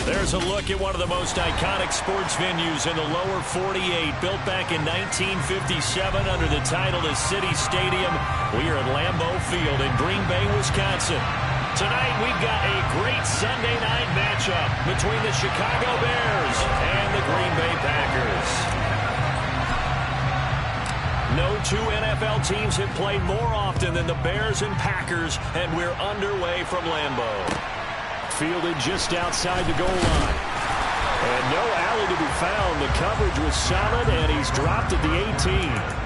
There's a look at one of the most iconic sports venues in the lower 48, built back in 1957 under the title of City Stadium. We are at Lambeau Field in Green Bay, Wisconsin. Tonight we've got a great Sunday night matchup between the Chicago Bears and the Green Bay Packers. No two NFL teams have played more often than the Bears and Packers, and we're underway from Lambeau. Fielded just outside the goal line. And no alley to be found. The coverage was solid, and he's dropped at the 18.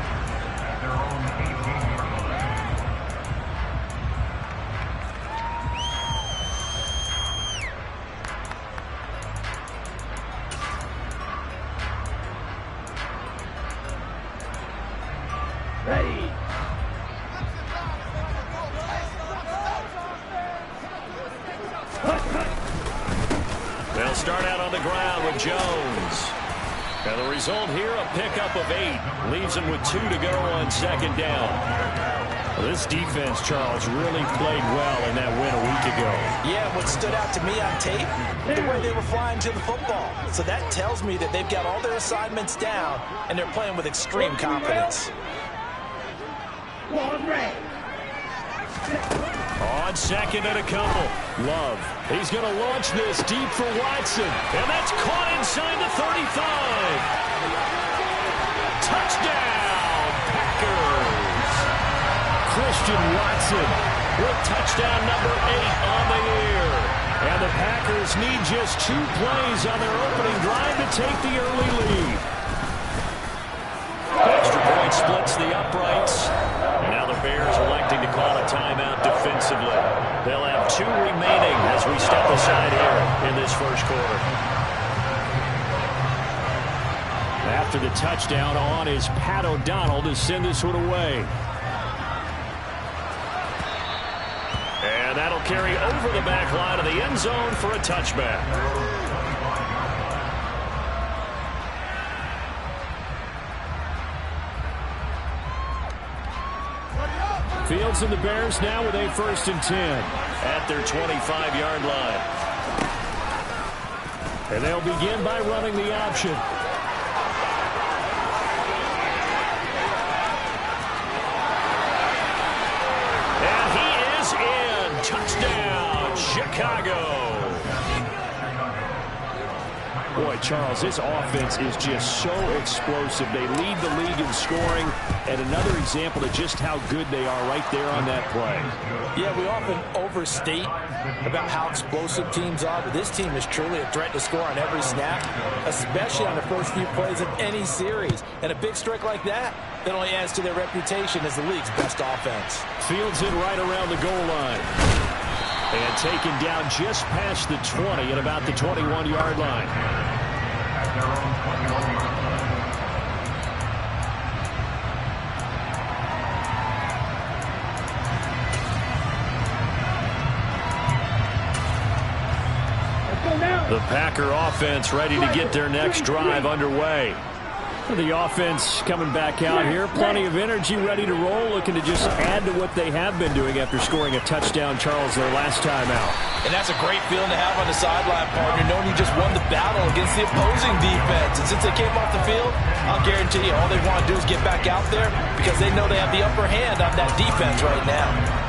They'll start out on the ground with Jones. And the result here, a pickup of 8. Leaves him with 2 to go on second down. Well, this defense, Charles, really played well in that win a week ago. Yeah, what stood out to me on tape, the way they were flying to the football. So that tells me that they've got all their assignments down, and they're playing with extreme confidence. On second and a couple. Love. He's going to launch this deep for Watson. And that's caught inside the 35. Touchdown, Packers. Christian Watson with touchdown number 8 on the year. And the Packers need just 2 plays on their opening drive to take the early lead. Extra point splits the uprights. Now the Bears electing to call a timeout defensively. They'll have 2 remaining as we step aside here in this first quarter. After the touchdown, on is Pat O'Donnell to send this one away. And that'll carry over the back line of the end zone for a touchback. Fields and the Bears now with a 1st and 10 at their 25-yard line. And they'll begin by running the option. And he is in. Touchdown, Chicago. Boy, Charles, this offense is just so explosive. They lead the league in scoring, and another example of just how good they are right there on that play. Yeah, we often overstate about how explosive teams are, but this team is truly a threat to score on every snap, especially on the first few plays of any series. And a big strike like that only adds to their reputation as the league's best offense. Fields in right around the goal line. And taken down just past the 20 at about the 21-yard line. The Packer offense ready to get their next drive underway. The offense coming back out here. Plenty of energy, ready to roll, looking to just add to what they have been doing after scoring a touchdown, Charles, their last time out. And that's a great feeling to have on the sideline, partner, knowing you just won the battle against the opposing defense. And since they came off the field, I'll guarantee you all they want to do is get back out there because they know they have the upper hand on that defense right now.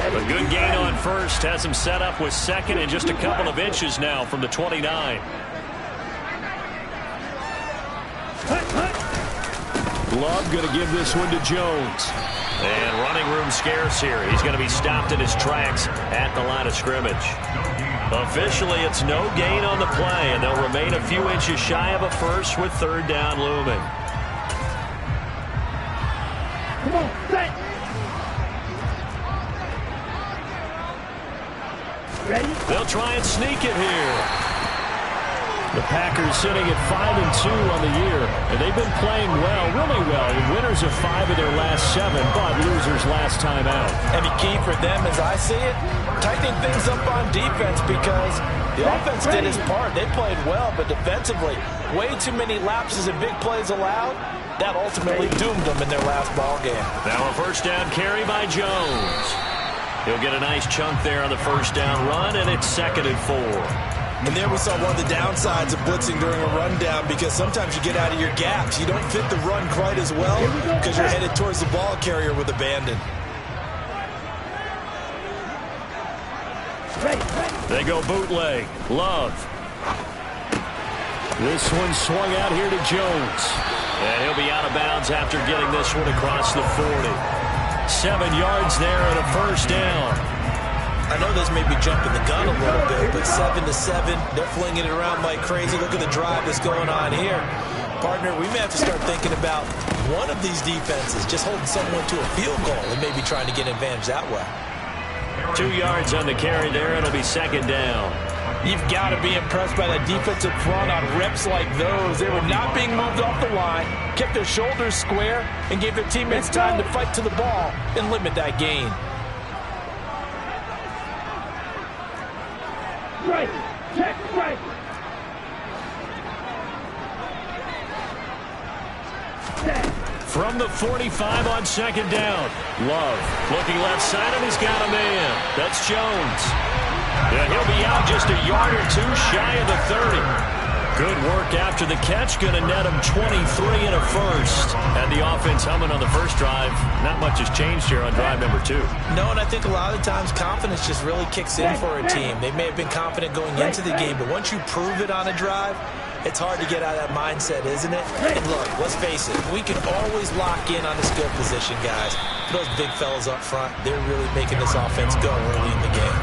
A good gain on first has him set up with second and just a couple of inches now from the 29. Love going to give this one to Jones. And running room scarce here. He's going to be stopped in his tracks at the line of scrimmage. Officially, it's no gain on the play, and they'll remain a few inches shy of a first with 3rd down looming. Come on, set. Ready? They'll try and sneak it here. The Packers sitting at 5-2 on the year, and they've been playing well, really well. Winners of 5 of their last 7, but losers last time out. And the key for them, as I see it, tightening things up on defense, because the offense did its part. They played well, but defensively, way too many lapses and big plays allowed. That ultimately doomed them in their last ball game. Now a first down carry by Jones. He'll get a nice chunk there on the first down run, and it's 2nd and 4. And there we saw one of the downsides of blitzing during a rundown, because sometimes you get out of your gaps. You don't fit the run quite as well because you're headed towards the ball carrier with abandon. They go bootleg. Love. This one swung out here to Jones. And he'll be out of bounds after getting this one across the 40. 7 yards there and a first down. I know this may be jumping the gun a little bit, but 7-7, they're flinging it around like crazy. Look at the drive that's going on here. Partner, we may have to start thinking about one of these defenses just holding someone to a field goal and maybe trying to get an advantage that way. 2 yards on the carry there. It'll be 2nd down. You've got to be impressed by that defensive front on reps like those. They were not being moved off the line, kept their shoulders square, and gave their teammates time to fight to the ball and limit that gain. Right. Check right. From the 45 on 2nd down. Love looking left side, and he's got a man. That's Jones. And he'll be out just a yard or 2 shy of the 30. Good work after the catch. Going to net him 23 and a first. And the offense humming on the first drive. Not much has changed here on drive number 2. No, and I think a lot of times confidence just really kicks in for a team. They may have been confident going into the game, but once you prove it on a drive, it's hard to get out of that mindset, isn't it? And look, let's face it, we can always lock in on the skill position, guys. Those big fellas up front, they're really making this offense go early in the game.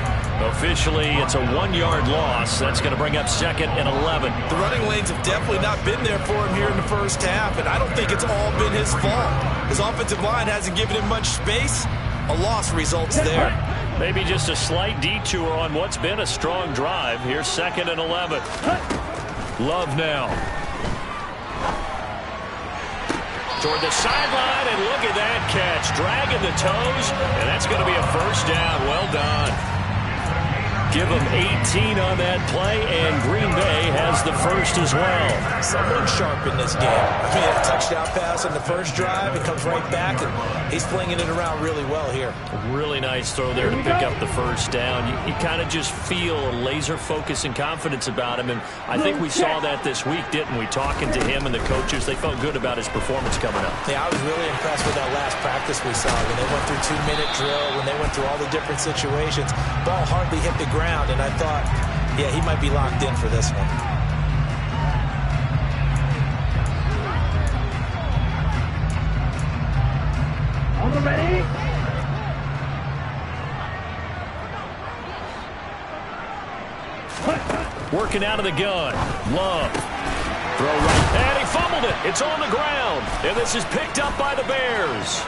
Officially, it's a 1-yard loss. That's going to bring up 2nd and 11. The running lanes have definitely not been there for him here in the first half, and I don't think it's all been his fault. His offensive line hasn't given him much space. A loss results there. Maybe just a slight detour on what's been a strong drive. Here's 2nd and 11. Love now. Toward the sideline, and look at that catch. Dragging the toes, and that's going to be a first down. Well done. Give them 18 on that play, and Green Bay has the first as well. Someone sharp in this game. I mean, a touchdown pass on the first drive. It comes right back, and he's flinging it around really well here. Really nice throw there to pick up the first down. You kind of just feel a laser focus and confidence about him, and I think we saw that this week, didn't we? Talking to him and the coaches, they felt good about his performance coming up. Yeah, I was really impressed with that last practice we saw when they went through 2-minute drill, when they went through all the different situations. Ball hardly hit the ground. And I thought, yeah, he might be locked in for this one. On the ready. Working out of the gun. Love. Throw right. And he fumbled it. It's on the ground. And this is picked up by the Bears.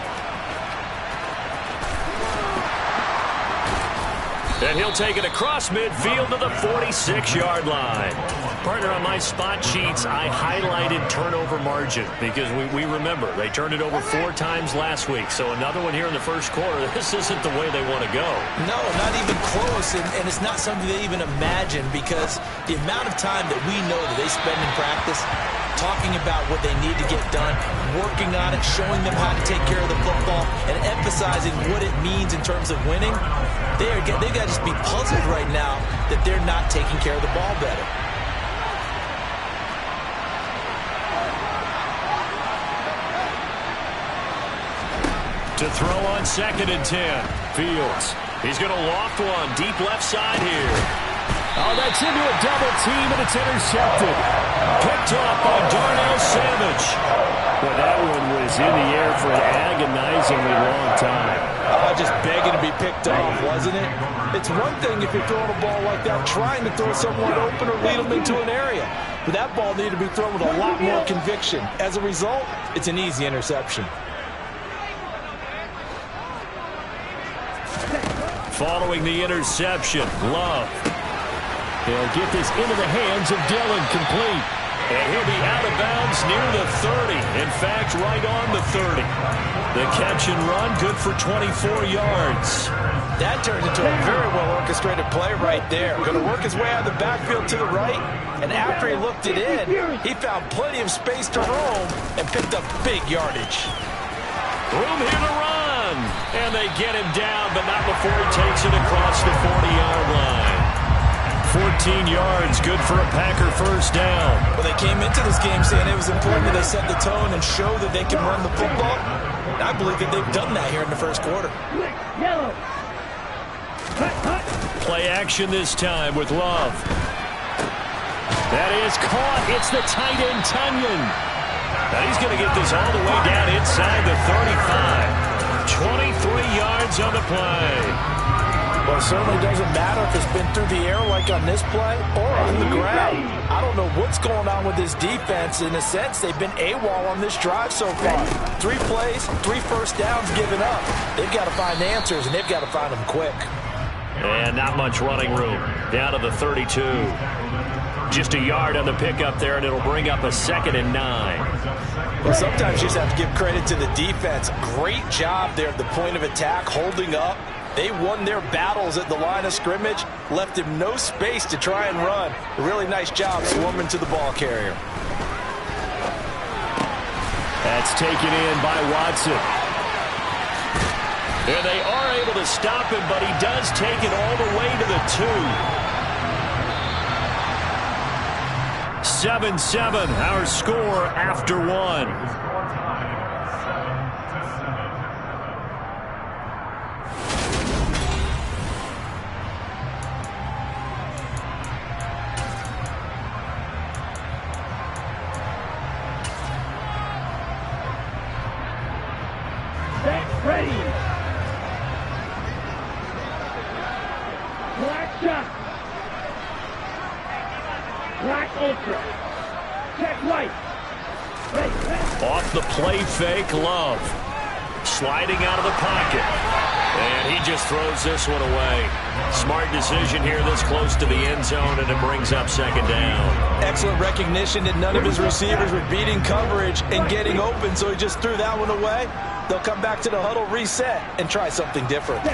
And he'll take it across midfield to the 46-yard line. Partner, on my spot sheets, I highlighted turnover margin because we remember they turned it over 4 times last week. So another one here in the first quarter. This isn't the way they want to go. No, not even close. And it's not something they even imagine, because the amount of time that we know that they spend in practice talking about what they need to get done, working on it, showing them how to take care of the football, and emphasizing what it means in terms of winning. They've got to just be puzzled right now that they're not taking care of the ball better. To throw on 2nd and 10. Fields. He's going to loft one deep left side here. Oh, that's into a double team, and it's intercepted. Picked off by Darnell Savage. Well, that one was in the air for an agonizingly long time. Just begging to be picked off, wasn't it? It's one thing if you're throwing a ball like that, trying to throw someone open or lead them into an area. But that ball needed to be thrown with a lot more conviction. As a result, it's an easy interception. Following the interception, Love. He'll get this into the hands of Dillon, complete. And he'll be out of bounds near the 30. In fact, right on the 30. The catch and run, good for 24 yards. That turned into a very well-orchestrated play right there. Going to work his way out of the backfield to the right, and after he looked it in, he found plenty of space to roam and picked up big yardage. Room here to run, and they get him down, but not before he takes it across the 40-yard line. 14 yards, good for a Packer first down. Well, they came into this game saying it was important that they set the tone and show that they can run the football. And I believe that they've done that here in the first quarter. Yellow. Play action this time with Love. That is caught. It's the tight end, Tunyon. Now he's going to get this all the way down inside the 35. 23 yards on the play. Well, it certainly doesn't matter if it's been through the air like on this play or on the ground. I don't know what's going on with this defense. In a sense, they've been AWOL on this drive so far. 3 plays, 3 first downs given up. They've got to find answers, and they've got to find them quick. And not much running room. Down to the 32. Just a yard on the pickup there, and it'll bring up a 2nd and 9. Well, sometimes you just have to give credit to the defense. Great job there at the point of attack, holding up. They won their battles at the line of scrimmage, left him no space to try and run. A really nice job swarming to the ball carrier. That's taken in by Watson. And they are able to stop him, but he does take it all the way to the 2. 7-7, our score after 1. Ready. Black shot. Black ultra. Check right. Ready. Off the play fake, Love. Sliding out of the pocket. And he just throws this one away. Smart decision here this close to the end zone, and it brings up 2nd down. Excellent recognition that none of his receivers were beating coverage and getting open, so he just threw that one away. They'll come back to the huddle, reset, and try something different.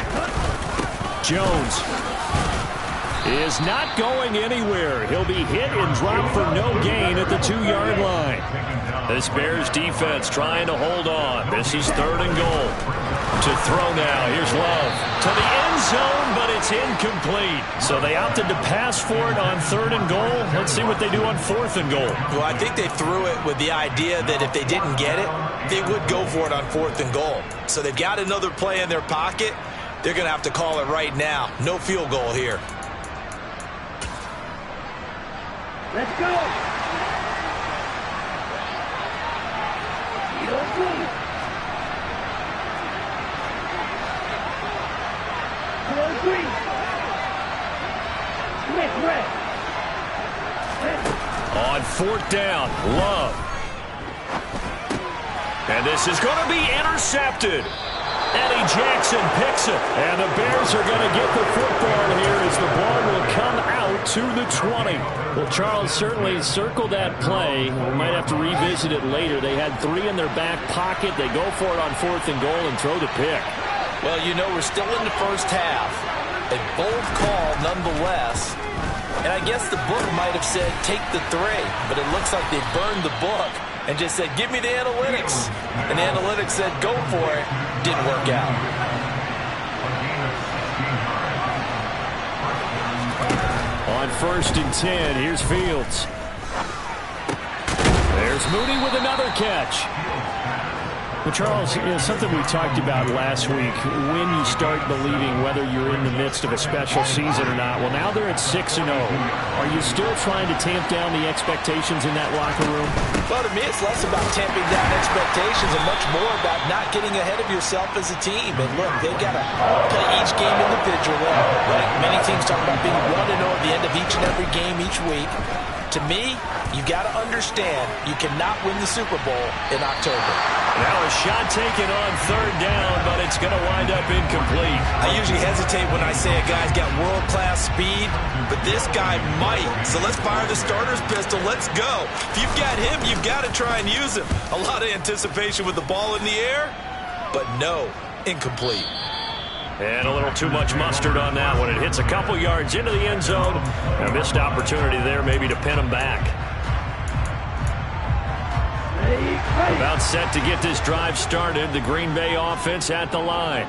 Jones is not going anywhere. He'll be hit and dropped for no gain at the 2-yard line. This Bears defense trying to hold on. This is 3rd and goal. To throw now. Here's Love to the end zone, but it's incomplete. So they opted to pass for it on 3rd and goal. Let's see what they do on 4th and goal. Well, I think they threw it with the idea that if they didn't get it, they would go for it on 4th and goal. So they've got another play in their pocket. They're going to have to call it right now. No field goal here. Let's go. On 4th down, Love. And this is going to be intercepted. Eddie Jackson picks it. And the Bears are going to get the football here as the ball will come out to the 20. Well, Charles certainly circled that play. We might have to revisit it later. They had 3 in their back pocket. They go for it on 4th and goal and throw the pick. Well, you know, we're still in the first half. A bold call nonetheless. And I guess the book might have said take the 3, but it looks like they burned the book and just said give me the analytics. And the analytics said go for it. Didn't work out. On 1st and 10, here's Fields. There's Mooney with another catch. Well, Charles, something we talked about last week, when you start believing whether you're in the midst of a special season or not. Well, now they're at 6-0. Are you still trying to tamp down the expectations in that locker room? Well, to me, it's less about tamping down expectations and much more about not getting ahead of yourself as a team. And look, they've got to play each game individually. Right? Many teams talk about being 1-0 at the end of each and every game each week. To me, you got to understand you cannot win the Super Bowl in October. Now a shot taken on third down, but it's going to wind up incomplete. I usually hesitate when I say a guy's got world-class speed, but this guy might. So let's fire the starter's pistol. Let's go. If you've got him, you've got to try and use him. A lot of anticipation with the ball in the air, but no, incomplete. And a little too much mustard on that one. It hits a couple yards into the end zone. A missed opportunity there maybe to pin him back. About set to get this drive started. The Green Bay offense at the line.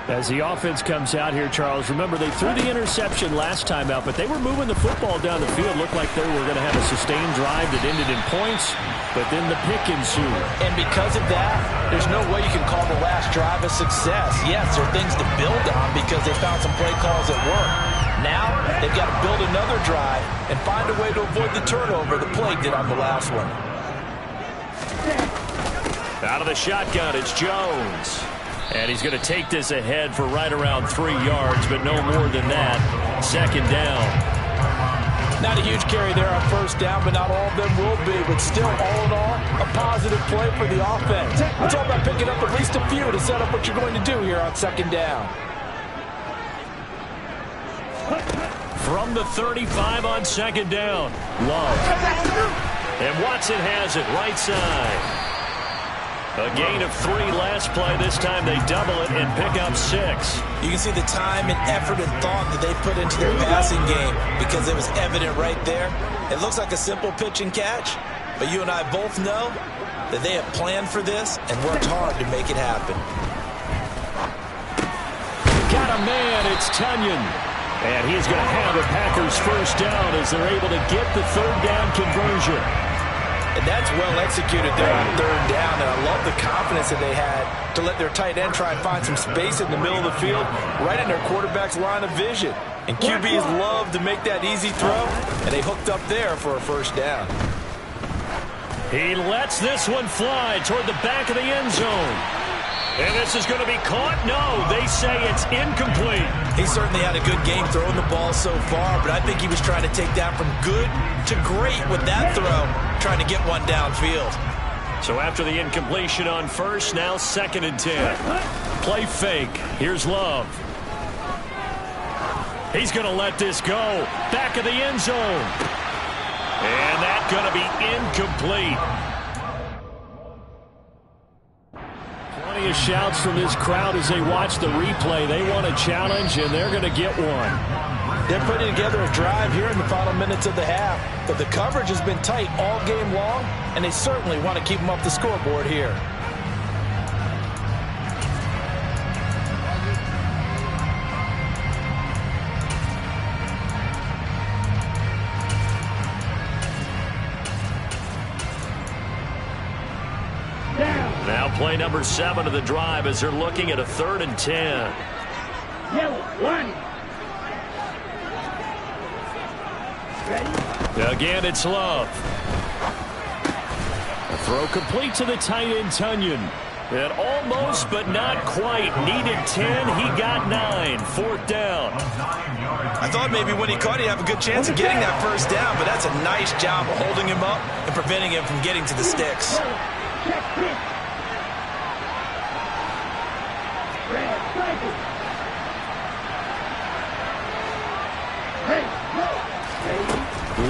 As the offense comes out here, Charles, remember they threw the interception last time out, but they were moving the football down the field. Looked like they were going to have a sustained drive that ended in points, but then the pick ensued. And because of that, there's no way you can call the last drive a success. Yes, there are things to build on because they found some play calls that work. Now, they've got to build another drive and find a way to avoid the turnover the play did on the last one. Out of the shotgun, it's Jones. And he's going to take this ahead for right around 3 yards, but no more than that. Second down. Not a huge carry there on first down, but not all of them will be. But still, all in all, a positive play for the offense. It's all about picking up at least a few to set up what you're going to do here on second down. From the 35 on second down, Love. And Watson has it right side. A gain of 3 last play. This time they double it and pick up 6. You can see the time and effort and thought that they put into their passing game because it was evident right there. It looks like a simple pitch and catch, but you and I both know that they have planned for this and worked hard to make it happen. Got a man. It's Tunyon. And he's going to have a Packers first down as they're able to get the third down conversion. And that's well executed there on third down, and I love the confidence that they had to let their tight end try and find some space in the middle of the field, right in their quarterback's line of vision. And QBs love to make that easy throw, and they hooked up there for a first down. He lets this one fly toward the back of the end zone. And this is going to be caught? No, they say it's incomplete. He certainly had a good game throwing the ball so far, but I think he was trying to take that from good to great with that throw, trying to get one downfield. So after the incompletion on first, now 2nd and 10. Play fake. Here's Love. He's going to let this go. Back of the end zone. And that's going to be incomplete. Plenty of shouts from this crowd as they watch the replay. They want a challenge, and they're going to get one. They're putting together a drive here in the final minutes of the half, but the coverage has been tight all game long, and they certainly want to keep them off the scoreboard here. Now play number 7 of the drive as they're looking at a 3rd and 10. Yellow, 1. Ready? Again, it's Love. A throw complete to the tight end, Tunyon. And almost, but not quite. Needed 10. He got 9. 4th down. I thought maybe when he caught, he'd have a good chance of getting that first down, but that's a nice job of holding him up and preventing him from getting to the sticks. Check this. Red, cycle.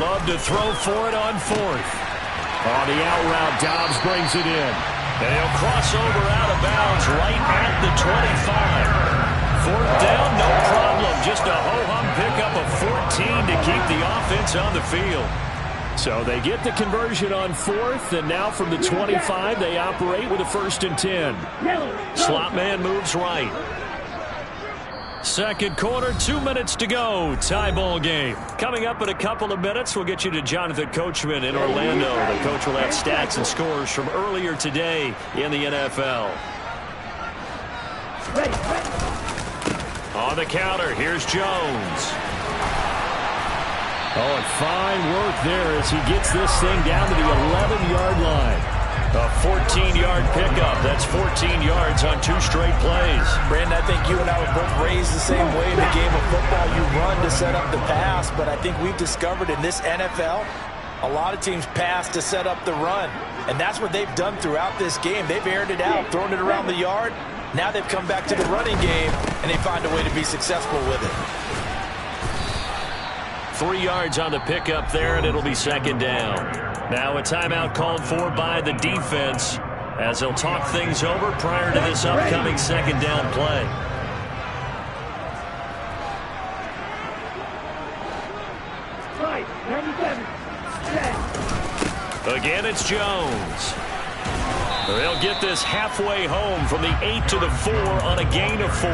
Love to throw for it on 4th. On the out route, Dobbs brings it in. And he'll cross over out of bounds right at the 25. 4th down, no problem. Just a ho-hum pickup of 14 to keep the offense on the field. So they get the conversion on 4th, and now from the 25, they operate with a 1st and 10. Slot man moves right. Second quarter, 2 minutes to go. Tie ball game. Coming up in a couple of minutes, we'll get you to Jonathan Coachman in Orlando. The coach will have stats and scores from earlier today in the NFL. On the counter, here's Jones. Oh, and fine work there as he gets this thing down to the 11-yard line. A 14-yard pickup. That's 14 yards on 2 straight plays. Brandon, I think you and I were both raised the same way in the game of football. You run to set up the pass, but I think we've discovered in this NFL, A lot of teams pass to set up the run, and that's what they've done throughout this game. They've aired it out, thrown it around the yard. Now they've come back to the running game, and they find a way to be successful with it. 3 yards on the pickup there, and it'll be second down. Now a timeout called for by the defense as they'll talk things over prior to this upcoming second down play. Again, it's Jones. They'll get this halfway home from the 8 to the 4 on a gain of 4.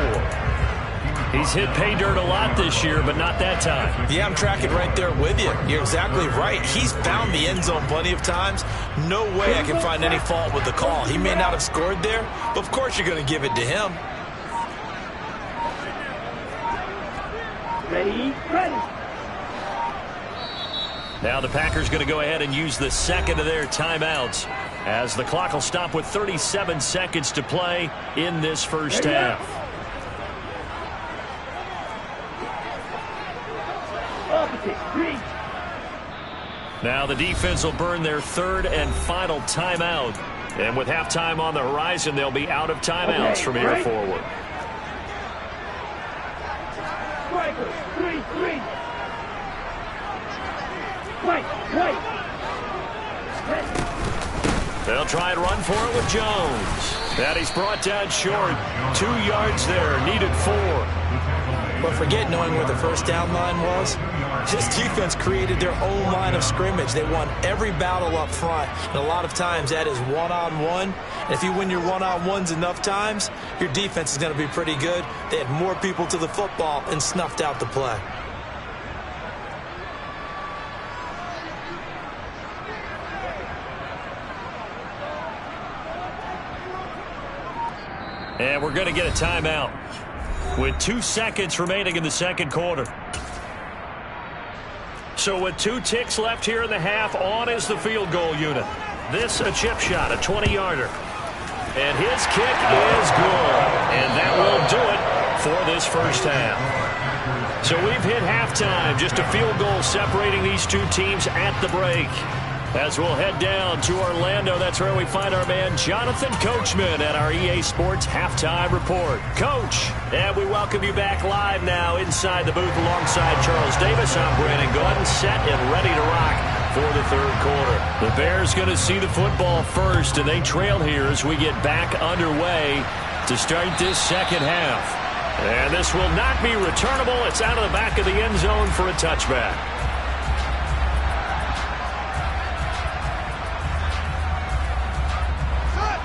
He's hit pay dirt a lot this year, but not that time. Yeah, I'm tracking right there with you. You're exactly right. He's found the end zone plenty of times. No way I can find any fault with the call. He may not have scored there, but of course you're going to give it to him. Ready, ready. Now the Packers going to go ahead and use the second of their timeouts as the clock will stop with 37 seconds to play in this first half. Now the defense will burn their third and final timeout. And with halftime on the horizon, they'll be out of timeouts from here forward. Striker, 3-3. White. They'll try and run for it with Jones. That he's brought down short. 2 yards there, needed 4. But forget knowing where the first down line was. This defense created their own line of scrimmage. They won every battle up front, and a lot of times that is one-on-one. And if you win your one-on-ones enough times, your defense is going to be pretty good. They had more people to the football and snuffed out the play. And we're going to get a timeout with 2 seconds remaining in the second quarter. So with 2 ticks left here in the half, on is the field goal unit. This a chip shot, a 20-yarder. And his kick is good. And that will do it for this first half. So we've hit halftime, just a field goal separating these two teams at the break. As we'll head down to Orlando, that's where we find our man Jonathan Coachman at our EA Sports Halftime Report. Coach, and we welcome you back live now inside the booth alongside Charles Davis. I'm Brandon Gordon, set and ready to rock for the third quarter. The Bears going to see the football first, and they trail here as we get back underway to start this second half. And this will not be returnable. It's out of the back of the end zone for a touchback.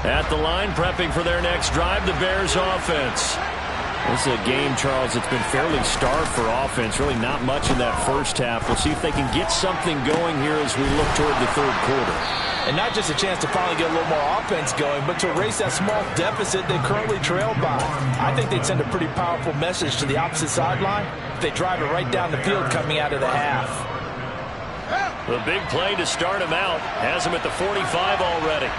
At the line, prepping for their next drive, the Bears offense. This is a game, Charles, it's been fairly starved for offense. Really not much in that first half. We'll see if they can get something going here as we look toward the third quarter. And not just a chance to finally get a little more offense going, but to erase that small deficit they currently trailed by. I think they'd send a pretty powerful message to the opposite sideline if they drive it right down the field coming out of the half. The big play to start him out has him at the 45 already.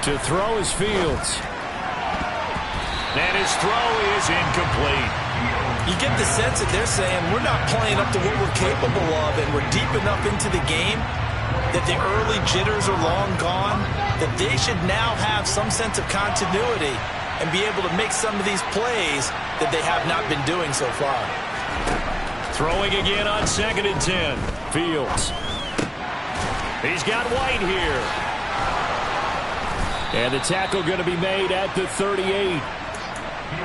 To throw is Fields. And his throw is incomplete. You get the sense that they're saying we're not playing up to what we're capable of, and we're deep enough into the game that the early jitters are long gone, that they should now have some sense of continuity and be able to make some of these plays that they have not been doing so far. Throwing again on 2nd and 10. Fields. He's got White here. And the tackle going to be made at the 38.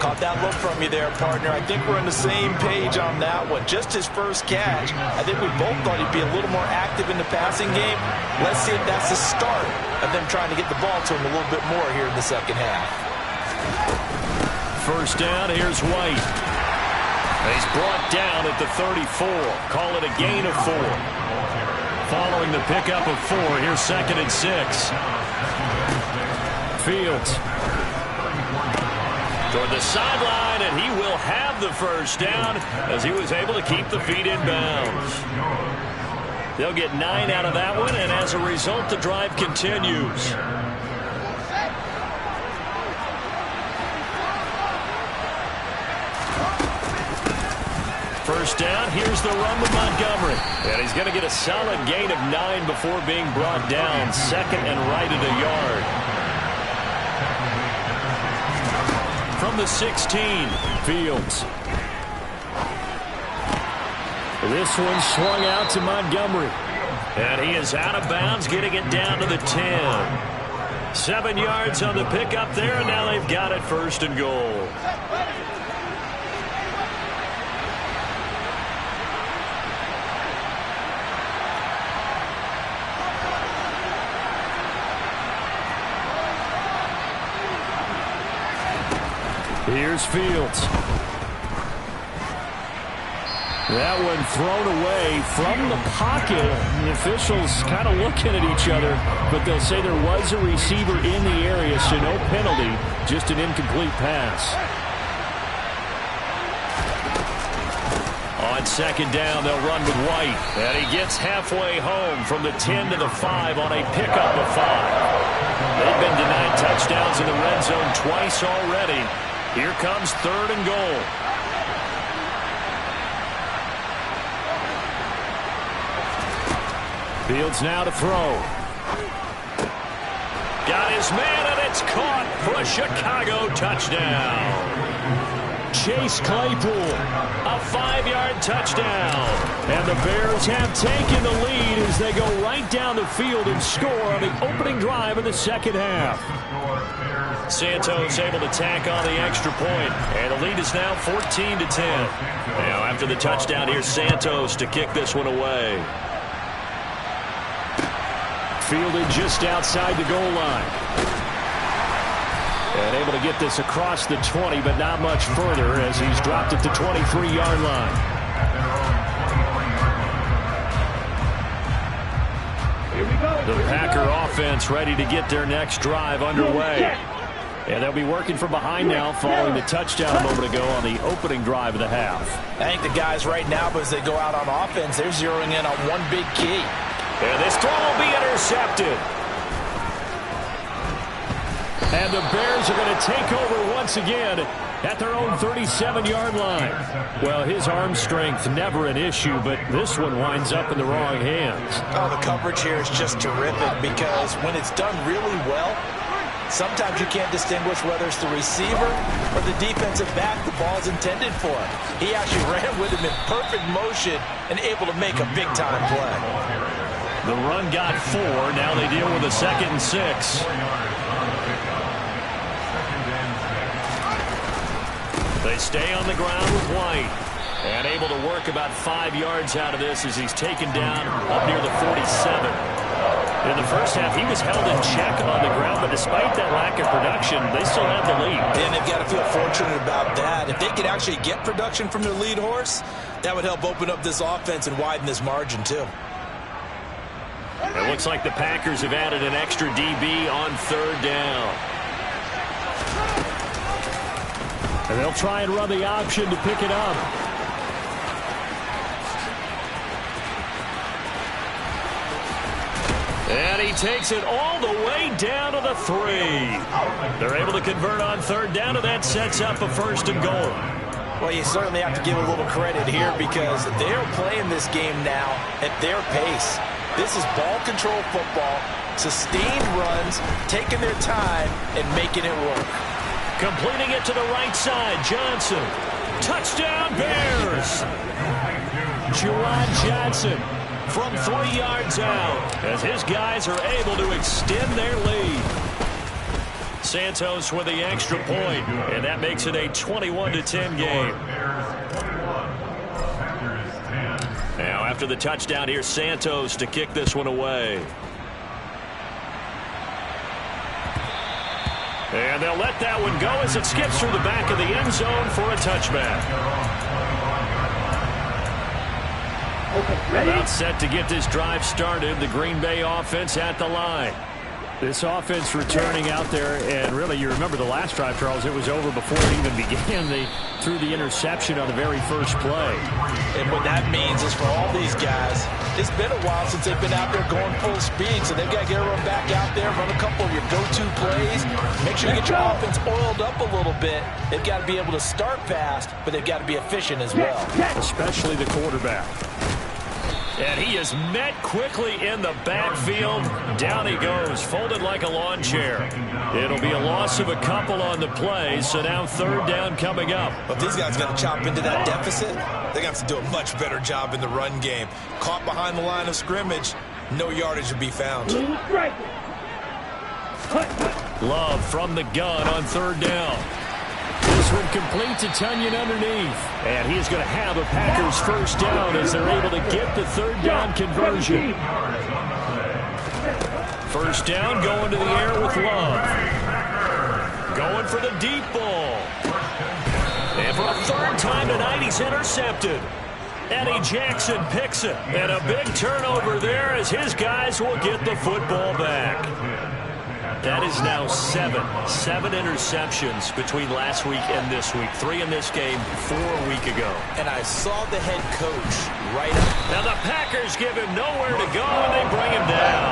Caught that look from you there, partner. I think we're on the same page on that one. Just his first catch. I think we both thought he'd be a little more active in the passing game. Let's see if that's the start of them trying to get the ball to him a little bit more here in the second half. First down, here's White. He's brought down at the 34. Call it a gain of 4. Following the pickup of 4, here's 2nd and 6. Fields toward the sideline, and he will have the first down as he was able to keep the feet in bounds. They'll get 9 out of that one, and as a result, the drive continues. first down. Here's the run with Montgomery. And he's going to get a solid gain of 9 before being brought down. Second and right at a yard. From the 16, Fields. This one swung out to Montgomery. And he is out of bounds, getting it down to the 10. 7 yards on the pickup there, and now they've got it first and goal. Here's Fields. That one thrown away from the pocket. The officials kind of looking at each other, but they'll say there was a receiver in the area, so no penalty, just an incomplete pass. On second down, they'll run with White. And he gets halfway home from the 10 to the 5 on a pickup of 5. They've been denied touchdowns in the red zone twice already. Here comes third and goal. Fields now to throw. Got his man, and it's caught for a Chicago touchdown. Chase Claypool, a 5-yard touchdown. And the Bears have taken the lead as they go right down the field and score on the opening drive of the second half. Santos able to tack on the extra point, and the lead is now 14-10. Now after the touchdown, here's Santos to kick this one away. Fielded just outside the goal line. And able to get this across the 20, but not much further as he's dropped at the 23-yard line. The Packer offense ready to get their next drive underway. And they'll be working from behind now following the touchdown a moment ago on the opening drive of the half. I think the guys right now, as they go out on offense, they're zeroing in on one big key. And this throw will be intercepted. And the Bears are going to take over once again at their own 37-yard line. Well, his arm strength never an issue, but this one winds up in the wrong hands. Oh, the coverage here is just terrific because when it's done really well, sometimes you can't distinguish whether it's the receiver or the defensive back the ball is intended for. He actually ran with him in perfect motion and able to make a big-time play. The run got 4. Now they deal with a 2nd and 6. They stay on the ground with White. And able to work about 5 yards out of this as he's taken down up near the 47. In the first half, he was held in check on the ground, but despite that lack of production, they still have the lead. And they've got to feel fortunate about that. If they could actually get production from their lead horse, that would help open up this offense and widen this margin, too. It looks like the Packers have added an extra DB on third down. And they'll try and run the option to pick it up. And he takes it all the way down to the 3. They're able to convert on third down, and that sets up a 1st and goal. Well, you certainly have to give a little credit here because they're playing this game now at their pace. This is ball control football, sustained runs, taking their time and making it work. Completing it to the right side, Johnson. Touchdown, Bears! Juwan Johnson from 3 yards out as his guys are able to extend their lead. Santos with the extra point, and that makes it a 21-10 game. Now after the touchdown, here's Santos to kick this one away. And they'll let that one go as it skips through the back of the end zone for a touchback. Okay, ready? About set to get this drive started. The Green Bay offense at the line. This offense returning out there, and really, you remember the last drive, Charles, it was over before it even began. They threw the interception on the very first play. And what that means is for all these guys, it's been a while since they've been out there going full speed, so they've got to get everyone back out there, run a couple of your go-to plays, make sure you get your offense oiled up a little bit. They've got to be able to start fast, but they've got to be efficient as well. Especially the quarterback. And he is met quickly in the backfield. Down he goes, folded like a lawn chair. It'll be a loss of a couple on the play, so now third down coming up. But these guys got to chop into that deficit. They got to do a much better job in the run game. Caught behind the line of scrimmage, no yardage to be found. Love from the gun on third down. This one complete to Tunyon underneath. And he's going to have a Packers first down as they're able to get the third down conversion. First down going to the air with Love. Going for the deep ball. And for a third time tonight, he's intercepted. Eddie Jackson picks it. And a big turnover there as his guys will get the football back. That is now seven interceptions between last week and this week. 3 in this game, 4 a week ago. And I saw the head coach right up. Now the Packers give him nowhere to go, and they bring him down.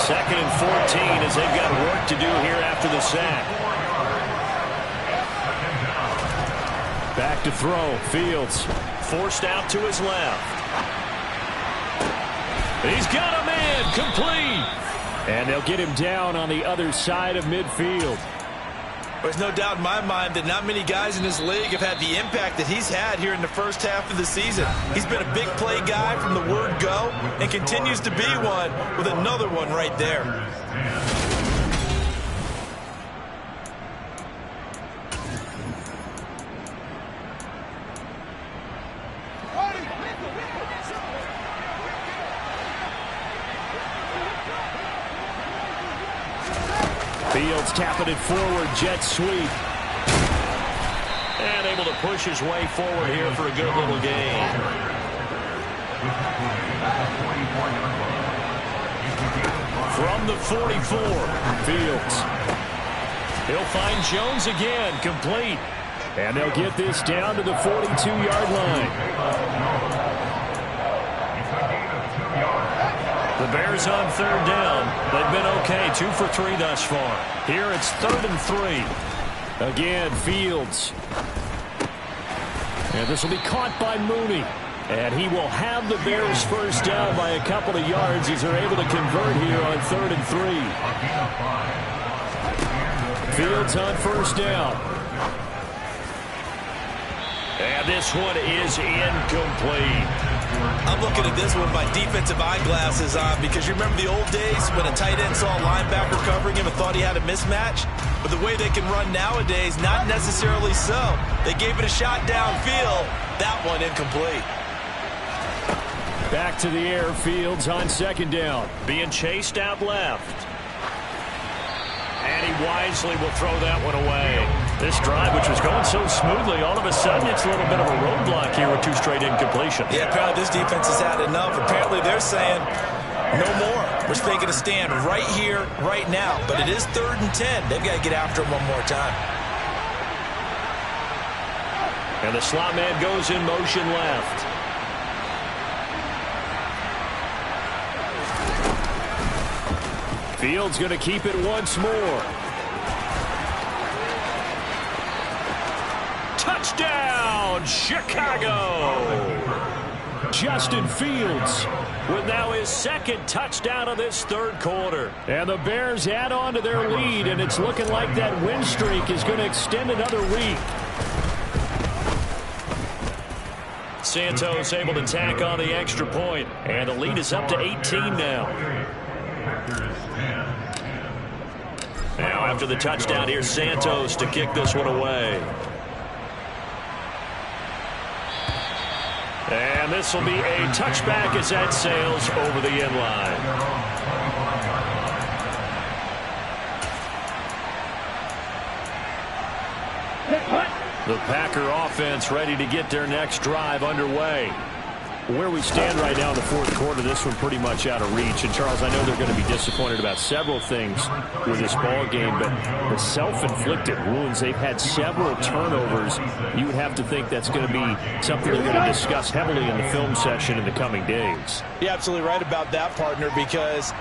2nd and 14 as they've got work to do here after the sack. Back to throw. Fields forced out to his left. He's got a man complete. And they'll get him down on the other side of midfield. There's no doubt in my mind that not many guys in this league have had the impact that he's had here in the first half of the season. He's been a big play guy from the word go and continues to be one with another one right there. Fields tapping it forward, jet sweep. And able to push his way forward here for a good little gain. From the 44, Fields. He'll find Jones again, complete. And they'll get this down to the 42-yard line. The Bears on third down. They've been okay, 2 for 3 thus far. Here it's 3rd and 3. Again, Fields. And this will be caught by Mooney. And he will have the Bears first down by a couple of yards as they're able to convert here on 3rd and 3. Fields on first down. And this one is incomplete. I'm looking at this one with my defensive eyeglasses on because you remember the old days when a tight end saw a linebacker covering him and thought he had a mismatch? But the way they can run nowadays, not necessarily so. They gave it a shot downfield. That one incomplete. Back to the air, Fields on second down. Being chased out left. And he wisely will throw that one away. This drive, which was going so smoothly, all of a sudden it's a little bit of a roadblock here with 2 straight incompletions. Yeah, apparently this defense has had enough. Apparently they're saying no more. We're taking a stand right here, right now. But it is 3rd and 10. They've got to get after him one more time. And the slot man goes in motion left. Fields going to keep it once more. Touchdown, Chicago! Justin Fields with now his 2nd touchdown of this 3rd quarter. And the Bears add on to their lead, and it's looking like that win streak is going to extend another week. Santos able to tack on the extra point, and the lead is up to 18 now. Now after the touchdown, here's Santos to kick this one away. And this will be a touchback as that sails over the end line. The Packer offense ready to get their next drive underway. Where we stand right now in the fourth quarter, this one pretty much out of reach. And, Charles, I know they're going to be disappointed about several things with this ball game, but the self-inflicted wounds, they've had several turnovers. You would have to think that's going to be something they're going to discuss heavily in the film session in the coming days. You're absolutely right about that, partner, because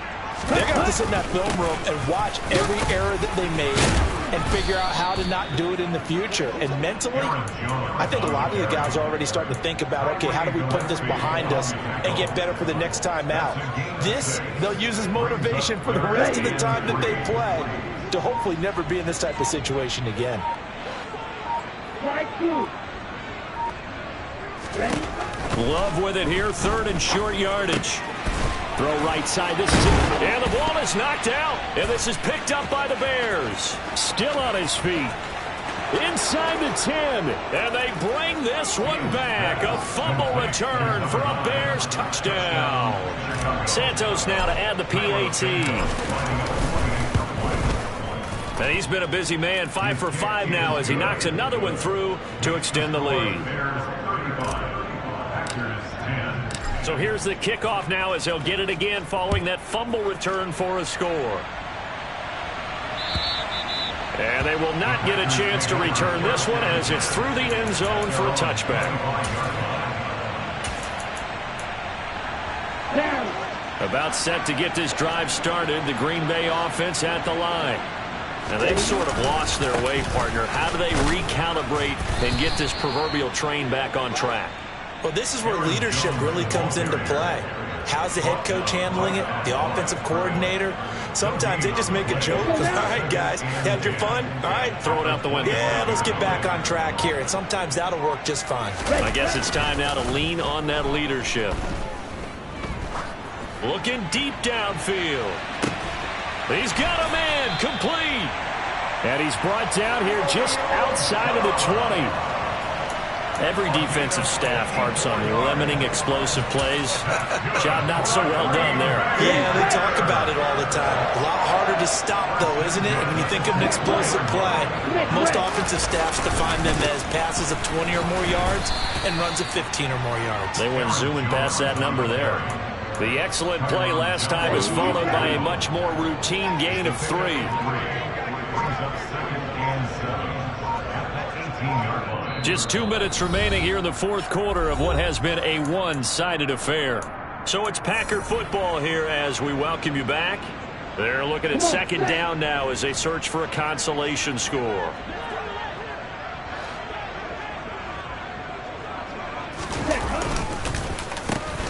they're going to have to sit in that film room and watch every error that they made and figure out how to not do it in the future. And mentally, I think a lot of the guys are already starting to think about, okay, how do we put this behind us and get better for the next time out? This, they'll use as motivation for the rest of the time that they play to hopefully never be in this type of situation again. Love with it here, third and short yardage. Throw right side, this is it. And the ball is knocked out, and this is picked up by the Bears. Still on his feet. Inside the 10, and they bring this one back. A fumble return for a Bears touchdown. Santos now to add the PAT. And he's been a busy man, 5 for 5 now as he knocks another one through to extend the lead. So here's the kickoff now as they'll get it again following that fumble return for a score. And they will not get a chance to return this one as it's through the end zone for a touchback. About set to get this drive started, the Green Bay offense at the line. And they've sort of lost their way, partner. How do they recalibrate and get this proverbial train back on track? Well, this is where leadership really comes into play. How's the head coach handling it? The offensive coordinator? Sometimes they just make a joke. All right, guys, had your fun? All right. Throw it out the window. Yeah, let's get back on track here. And sometimes that'll work just fine. I guess it's time now to lean on that leadership. Looking deep downfield. He's got a man complete. And he's brought down here just outside of the 20. Every defensive staff harps on limiting explosive plays. Job not so well done there. Yeah, they talk about it all the time. A lot harder to stop, though, isn't it? And when you think of an explosive play, most offensive staffs define them as passes of 20 or more yards and runs of 15 or more yards. They went zooming past that number there. The excellent play last time is followed by a much more routine gain of 3. Just 2 minutes remaining here in the fourth quarter of what has been a one-sided affair. So it's Packer football here as we welcome you back. They're looking at second down now as they search for a consolation score.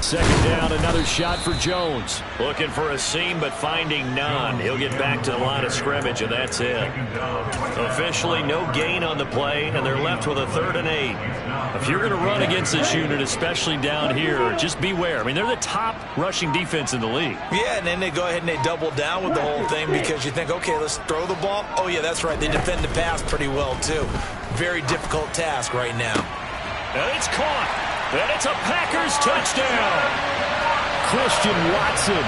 Second down, another shot for Jones. Looking for a seam, but finding none. He'll get back to the line of scrimmage, and that's it. Officially, no gain on the play, and they're left with a 3rd and 8. If you're going to run against this unit, especially down here, just beware. I mean, they're the top rushing defense in the league. Yeah, and then they go ahead and they double down with the whole thing because you think, okay, let's throw the ball. Oh, yeah, that's right. They defend the pass pretty well, too. Very difficult task right now. And it's caught. And it's a Packers touchdown. Christian Watson,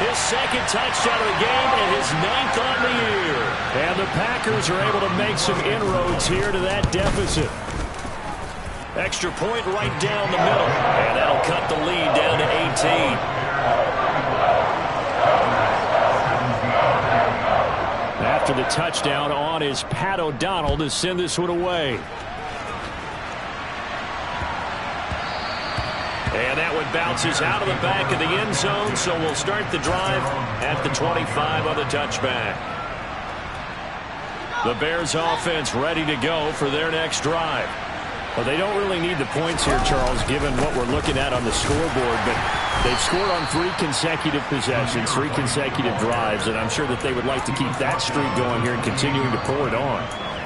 his second touchdown of the game and his 9th on the year. And the Packers are able to make some inroads here to that deficit. Extra point right down the middle. And that'll cut the lead down to 18. After the touchdown on is Pat O'Donnell to send this one away. And that one bounces out of the back of the end zone, so we'll start the drive at the 25 on the touchback. The Bears offense ready to go for their next drive. Well, they don't really need the points here, Charles, given what we're looking at on the scoreboard, but they've scored on 3 consecutive possessions, 3 consecutive drives, and I'm sure that they would like to keep that streak going here and continuing to pull it on.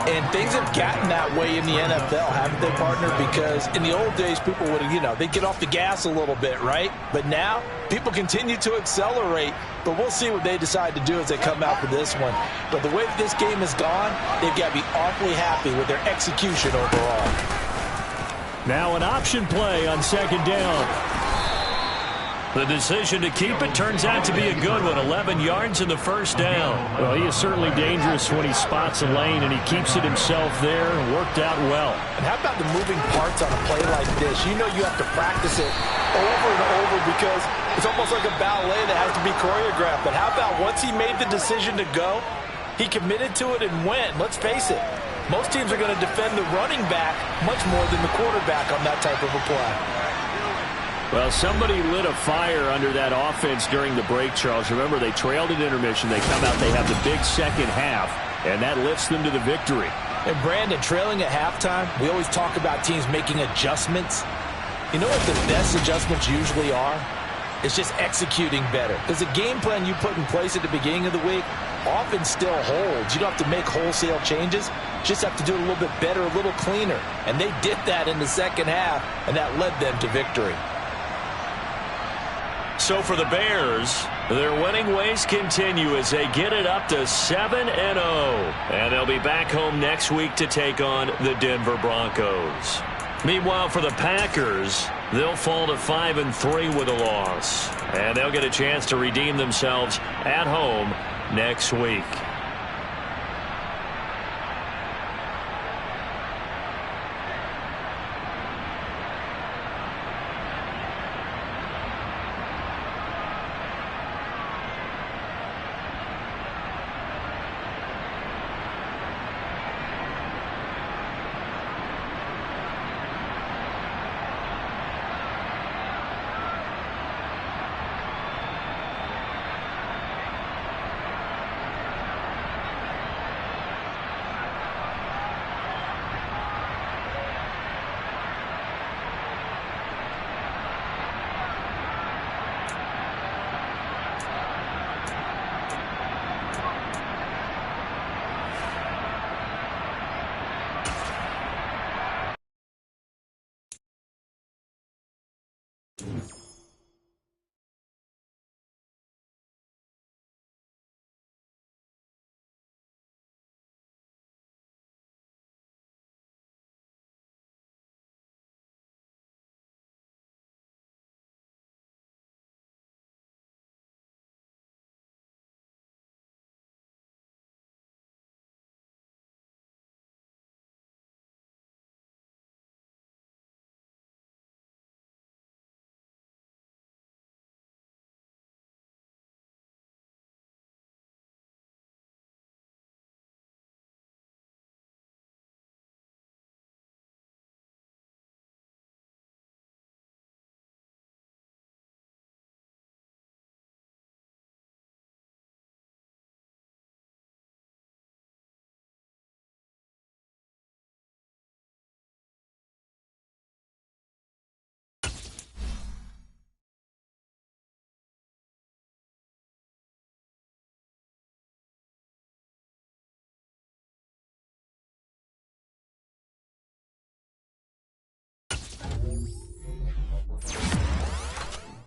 And things have gotten that way in the NFL, haven't they, partner? Because in the old days, people would, they'd get off the gas a little bit, right? But now, people continue to accelerate. But we'll see what they decide to do as they come out for this one. But the way that this game has gone, they've got to be awfully happy with their execution overall. Now an option play on second down. The decision to keep it turns out to be a good one. 11 yards in the first down. Well, he is certainly dangerous when he spots a lane, and he keeps it himself there. Worked out well. And how about the moving parts on a play like this? You know you have to practice it over and over because it's almost like a ballet that has to be choreographed. But how about once he made the decision to go, he committed to it and went. Let's face it, most teams are going to defend the running back much more than the quarterback on that type of a play. Well, somebody lit a fire under that offense during the break, Charles. Remember, they trailed at intermission. They come out, they have the big second half, and that lifts them to the victory. And Brandon, trailing at halftime, we always talk about teams making adjustments. You know what the best adjustments usually are? It's just executing better. Because the game plan you put in place at the beginning of the week often still holds. You don't have to make wholesale changes. You just have to do it a little bit better, a little cleaner. And they did that in the second half, and that led them to victory. So for the Bears, their winning ways continue as they get it up to 7-0. And they'll be back home next week to take on the Denver Broncos. Meanwhile, for the Packers, they'll fall to 5-3 with a loss. And they'll get a chance to redeem themselves at home next week.